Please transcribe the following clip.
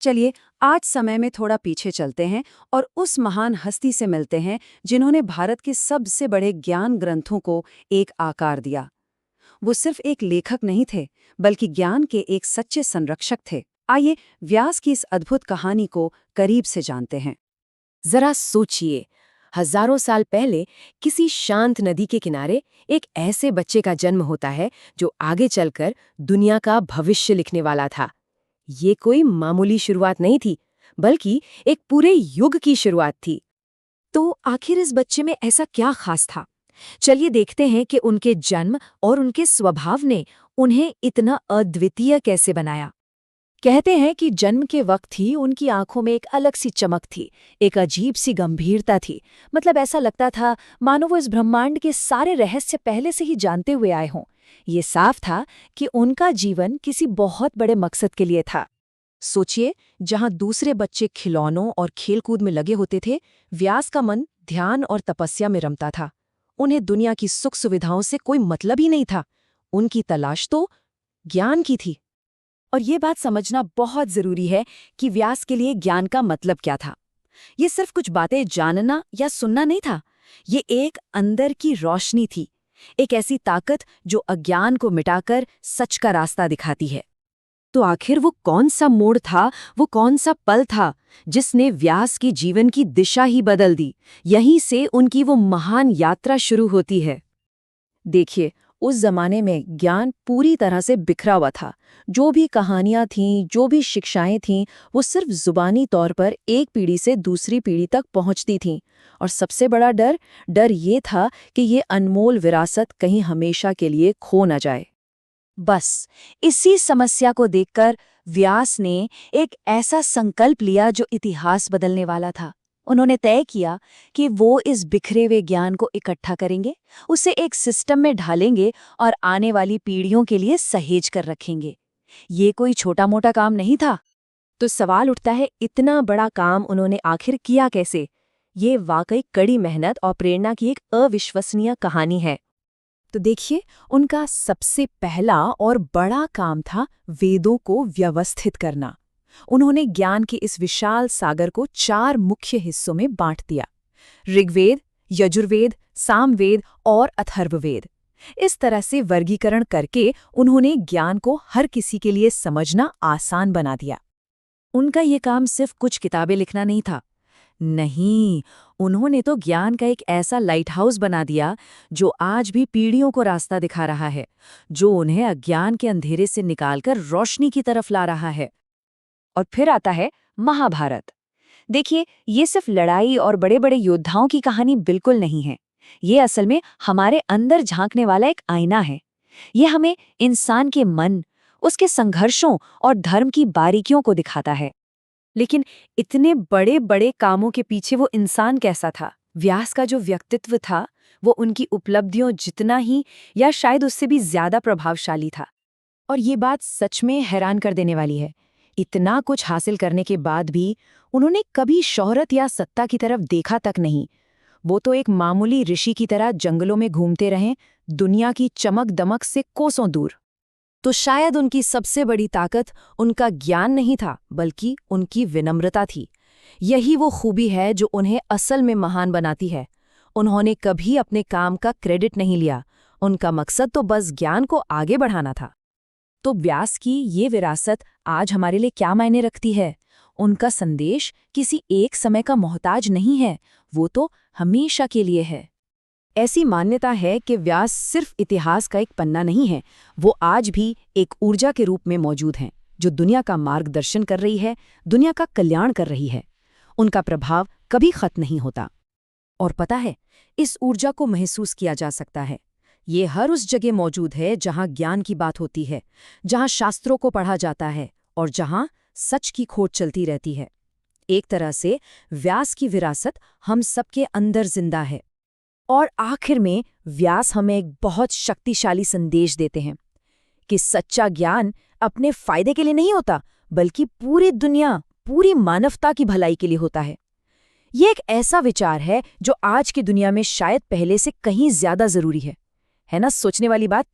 चलिए, आज समय में थोड़ा पीछे चलते हैं और उस महान हस्ती से मिलते हैं जिन्होंने भारत के सबसे बड़े ज्ञान ग्रंथों को एक आकार दिया। वो सिर्फ एक लेखक नहीं थे, बल्कि ज्ञान के एक सच्चे संरक्षक थे। आइए व्यास की इस अद्भुत कहानी को करीब से जानते हैं। जरा सोचिए, हजारों साल पहले किसी शांत नदी के किनारे एक ऐसे बच्चे का जन्म होता है जो आगे चलकर दुनिया का भविष्य लिखने वाला था। ये कोई मामूली शुरुआत नहीं थी, बल्कि एक पूरे युग की शुरुआत थी। तो आखिर इस बच्चे में ऐसा क्या खास था? चलिए देखते हैं कि उनके जन्म और उनके स्वभाव ने उन्हें इतना अद्वितीय कैसे बनाया। कहते हैं कि जन्म के वक्त ही उनकी आंखों में एक अलग सी चमक थी, एक अजीब सी गंभीरता थी। मतलब ऐसा लगता था मानो वो इस ब्रह्मांड के सारे रहस्य पहले से ही जानते हुए आए हों। ये साफ था कि उनका जीवन किसी बहुत बड़े मकसद के लिए था। सोचिए, जहां दूसरे बच्चे खिलौनों और खेलकूद में लगे होते थे, व्यास का मन ध्यान और तपस्या में रमता था। उन्हें दुनिया की सुख सुविधाओं से कोई मतलब ही नहीं था। उनकी तलाश तो ज्ञान की थी। और ये बात समझना बहुत जरूरी है कि व्यास के लिए ज्ञान का मतलब क्या था। ये सिर्फ कुछ बातें जानना या सुनना नहीं था। ये एक अंदर की रोशनी थी, एक ऐसी ताकत जो अज्ञान को मिटाकर सच का रास्ता दिखाती है। तो आखिर वो कौन सा मोड़ था, वो कौन सा पल था जिसने व्यास की जीवन की दिशा ही बदल दी? यहीं से उनकी वो महान यात्रा शुरू होती है। देखिए, उस जमाने में ज्ञान पूरी तरह से बिखरा हुआ था। जो भी कहानियां थीं, जो भी शिक्षाएं थीं, वो सिर्फ जुबानी तौर पर एक पीढ़ी से दूसरी पीढ़ी तक पहुंचती थीं। और सबसे बड़ा डर ये था कि ये अनमोल विरासत कहीं हमेशा के लिए खो न जाए। बस इसी समस्या को देखकर व्यास ने एक ऐसा संकल्प लिया जो इतिहास बदलने वाला था। उन्होंने तय किया कि वो इस बिखरे हुए ज्ञान को इकट्ठा करेंगे, उसे एक सिस्टम में ढालेंगे और आने वाली पीढ़ियों के लिए सहेज कर रखेंगे। ये कोई छोटा-मोटा काम नहीं था। तो सवाल उठता है, इतना बड़ा काम उन्होंने आखिर किया कैसे? ये वाकई कड़ी मेहनत और प्रेरणा की एक अविश्वसनीय कहानी है। तो देखिए, उनका सबसे पहला और बड़ा काम था वेदों को व्यवस्थित करना। उन्होंने ज्ञान के इस विशाल सागर को 4 मुख्य हिस्सों में बांट दिया: ऋग्वेद, यजुर्वेद, सामवेद और अथर्ववेद। इस तरह से वर्गीकरण करके उन्होंने ज्ञान को हर किसी के लिए समझना आसान बना दिया। उनका ये काम सिर्फ कुछ किताबें लिखना नहीं था। नहीं, उन्होंने तो ज्ञान का एक ऐसा लाइट हाउस बना दिया जो आज भी पीढ़ियों को रास्ता दिखा रहा है, जो उन्हें अज्ञान के अंधेरे से निकालकर रोशनी की तरफ ला रहा है। और फिर आता है महाभारत। देखिए, ये सिर्फ लड़ाई और बड़े बड़े योद्धाओं की कहानी बिल्कुल नहीं है। ये असल में हमारे अंदर झांकने वाला एक आईना है। ये हमें इंसान के मन, उसके संघर्षों और धर्म की बारीकियों को दिखाता है। लेकिन इतने बड़े बड़े कामों के पीछे वो इंसान कैसा था? व्यास का जो व्यक्तित्व था, वो उनकी उपलब्धियों जितना ही या शायद उससे भी ज्यादा प्रभावशाली था। और ये बात सच में हैरान कर देने वाली है। इतना कुछ हासिल करने के बाद भी उन्होंने कभी शोहरत या सत्ता की तरफ देखा तक नहीं। वो तो एक मामूली ऋषि की तरह जंगलों में घूमते रहे, दुनिया की चमक दमक से कोसों दूर। तो शायद उनकी सबसे बड़ी ताकत उनका ज्ञान नहीं था, बल्कि उनकी विनम्रता थी। यही वो खूबी है जो उन्हें असल में महान बनाती है। उन्होंने कभी अपने काम का क्रेडिट नहीं लिया। उनका मकसद तो बस ज्ञान को आगे बढ़ाना था। तो व्यास की ये विरासत आज हमारे लिए क्या मायने रखती है? उनका संदेश किसी एक समय का मोहताज नहीं है, वो तो हमेशा के लिए है। ऐसी मान्यता है कि व्यास सिर्फ इतिहास का एक पन्ना नहीं है, वो आज भी एक ऊर्जा के रूप में मौजूद हैं, जो दुनिया का मार्गदर्शन कर रही है, दुनिया का कल्याण कर रही है। उनका प्रभाव कभी खत्म नहीं होता। और पता है, इस ऊर्जा को महसूस किया जा सकता है। ये हर उस जगह मौजूद है जहां ज्ञान की बात होती है, जहां शास्त्रों को पढ़ा जाता है और जहां सच की खोज चलती रहती है। एक तरह से व्यास की विरासत हम सबके अंदर जिंदा है। और आखिर में व्यास हमें एक बहुत शक्तिशाली संदेश देते हैं कि सच्चा ज्ञान अपने फायदे के लिए नहीं होता, बल्कि पूरी दुनिया, पूरी मानवता की भलाई के लिए होता है। ये एक ऐसा विचार है जो आज की दुनिया में शायद पहले से कहीं ज्यादा जरूरी है ना? सोचने वाली बात।